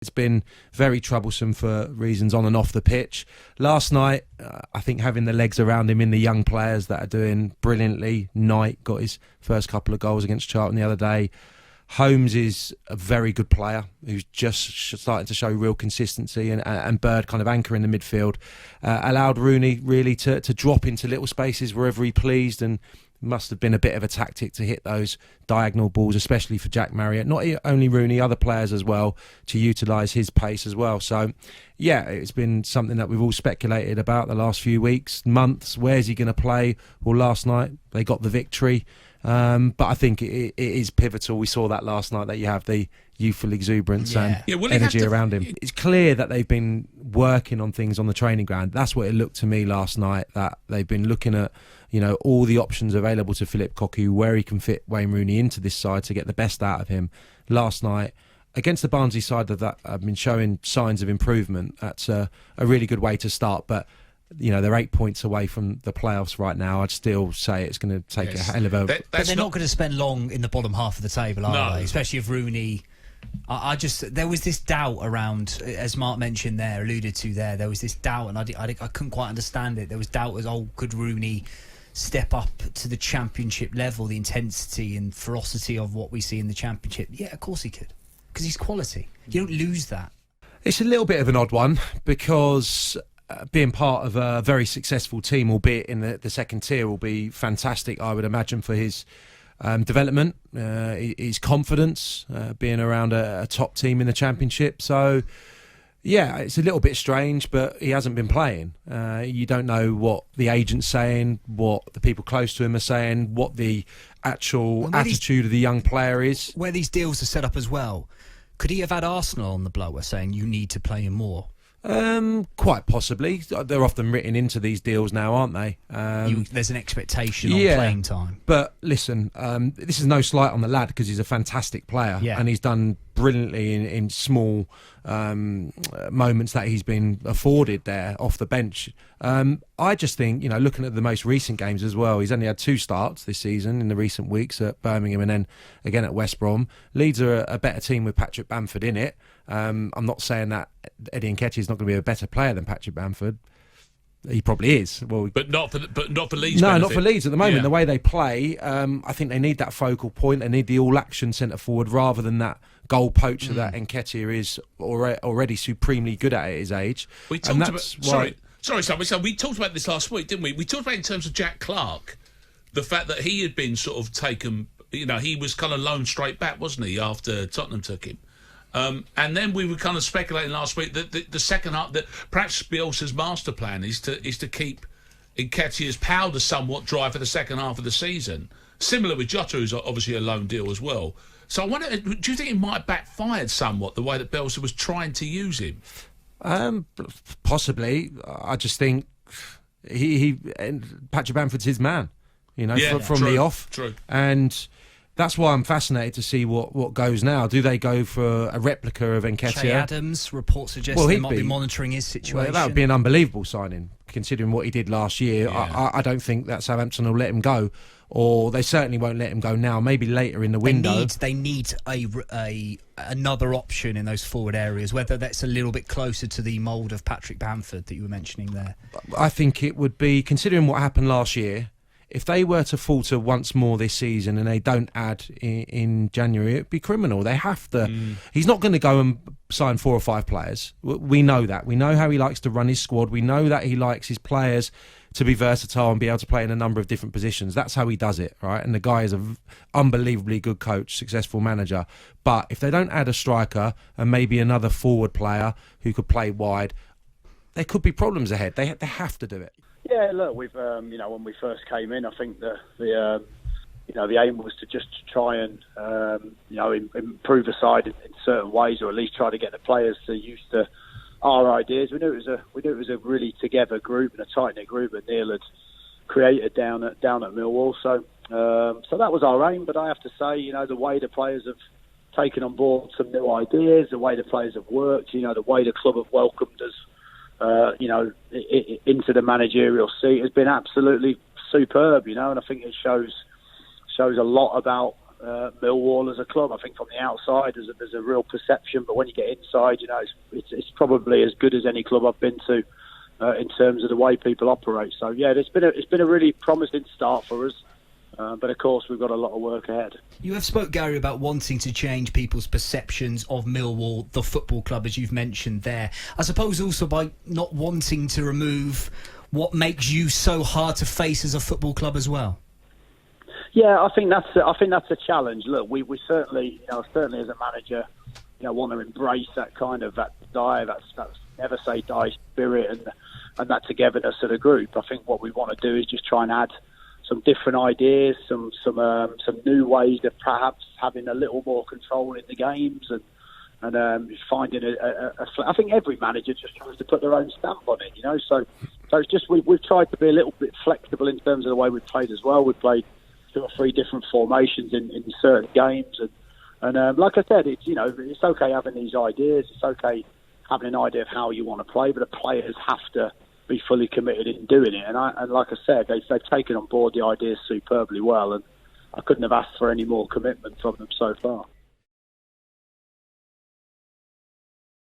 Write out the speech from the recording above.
It's been very troublesome for reasons on and off the pitch. Last night, I think having the legs around him in the young players that are doing brilliantly. Knight got his first couple of goals against Charlton the other day. Holmes is a very good player who's just starting to show real consistency, and Bird kind of anchoring the midfield. Allowed Rooney really to drop into little spaces wherever he pleased, and must have been a bit of a tactic to hit those diagonal balls, especially for Jack Marriott. Not only Rooney, other players as well, to utilise his pace as well. So, yeah, it's been something that we've all speculated about the last few weeks, months. Where's he going to play? Well, last night they got the victory. But I think it is pivotal. We saw that last night, that you have the youthful exuberance and energy around him. It's clear that they've been working on things on the training ground. That's what it looked to me last night, that they've been looking at, all the options available to Philip Cocu, where he can fit Wayne Rooney into this side to get the best out of him. Last night, against the Barnsley side that have been showing signs of improvement, that's a really good way to start. But they're 8 points away from the playoffs right now. I'd still say it's going to take a hell of a... But they're not going to spend long in the bottom half of the table, are they? Especially if Rooney... there was this doubt around, as Mark mentioned there, alluded to there was this doubt, and I couldn't quite understand it. There was doubt as, could Rooney step up to the Championship level, the intensity and ferocity of what we see in the Championship? Yeah, of course he could, because he's quality. You don't lose that. It's a little bit of an odd one, because... being part of a very successful team, albeit in the second tier, will be fantastic, I would imagine, for his development, his confidence, being around a top team in the Championship. So, yeah, it's a little bit strange, but he hasn't been playing. You don't know what the agent's saying, what the people close to him are saying, what the actual attitude of the young player is. Where these deals are set up as well, could he have had Arsenal on the blower saying, you need to play him more? Quite possibly. They're often written into these deals now, aren't they? There's an expectation on playing time. But listen, this is no slight on the lad, because he's a fantastic player, and he's done brilliantly in small moments that he's been afforded there off the bench. I just think, looking at the most recent games as well, he's only had 2 starts this season in the recent weeks at Birmingham and then again at West Brom. Leeds are a better team with Patrick Bamford in it. I'm not saying that Eddie Nketiah is not going to be a better player than Patrick Bamford. He probably is. Well, but not for Leeds. No, benefit. not for Leeds at the moment. The way they play, I think they need that focal point. They need the all-action centre forward rather than that goal poacher that Nketiah is already supremely good at his age. We talked about. Sorry, Sam. We talked about this last week, didn't we? We talked about, in terms of Jack Clarke, the fact that he had been sort of taken. He was kind of loaned straight back, wasn't he, after Tottenham took him? And then we were kind of speculating last week that the second half, that perhaps Bielsa's master plan is to keep Nketiah's powder somewhat dry for the second half of the season. Similar with Jota, who's obviously a loan deal as well. So I wonder, do you think it might have backfired somewhat, the way that Bielsa was trying to use him? Possibly. I just think Patrick Bamford's his man, from the off. True. And that's why I'm fascinated to see what goes now. Do they go for a replica of Nketiah? Che Adams, reports suggest they might be monitoring his situation. Well, that would be an unbelievable signing, considering what he did last year. Yeah. I don't think that Southampton will let him go, or they certainly won't let him go now. Maybe later in the window. They need another option in those forward areas, whether that's a little bit closer to the mould of Patrick Bamford that you were mentioning there. I think it would be, considering what happened last year, if they were to falter once more this season and they don't add in January, it'd be criminal. They have to. He's not going to go and sign 4 or 5 players. We know that. We know how he likes to run his squad. We know that he likes his players to be versatile and be able to play in a number of different positions. That's how he does it, right? And the guy is an unbelievably good coach, successful manager. But if they don't add a striker and maybe another forward player who could play wide, there could be problems ahead. They have to do it. Yeah, look, we've when we first came in, I think the aim was to just try and improve the side in certain ways, or at least try to get the players to used to our ideas. We knew it was a really together group and a tight knit group that Neil had created down at Millwall. So that was our aim. But I have to say, the way the players have taken on board some new ideas, the way the players have worked, the way the club have welcomed us. Into the managerial seat has been absolutely superb, and I think it shows a lot about Millwall as a club. I think from the outside there's a real perception, but when you get inside, it's probably as good as any club I've been to in terms of the way people operate. So yeah, it's been a really promising start for us. But of course, we've got a lot of work ahead. You have spoke, Gary, about wanting to change people's perceptions of Millwall, the football club, as you've mentioned there. I suppose also by not wanting to remove what makes you so hard to face as a football club as well. Yeah, I think that's a challenge. Look, we certainly, certainly as a manager, want to embrace that kind of that never say die spirit and that togetherness of the group. I think what we want to do is just try and add some different ideas, some new ways of perhaps having a little more control in the games and finding I think every manager just tries to put their own stamp on it, So it's just we've tried to be a little bit flexible in terms of the way we've played as well. We've played 2 or 3 different formations in certain games, and like I said, it's okay having these ideas. It's okay having an idea of how you want to play, but the players have to be fully committed in doing it. And like I said, they've taken on board the ideas superbly well, and I couldn't have asked for any more commitment from them so far.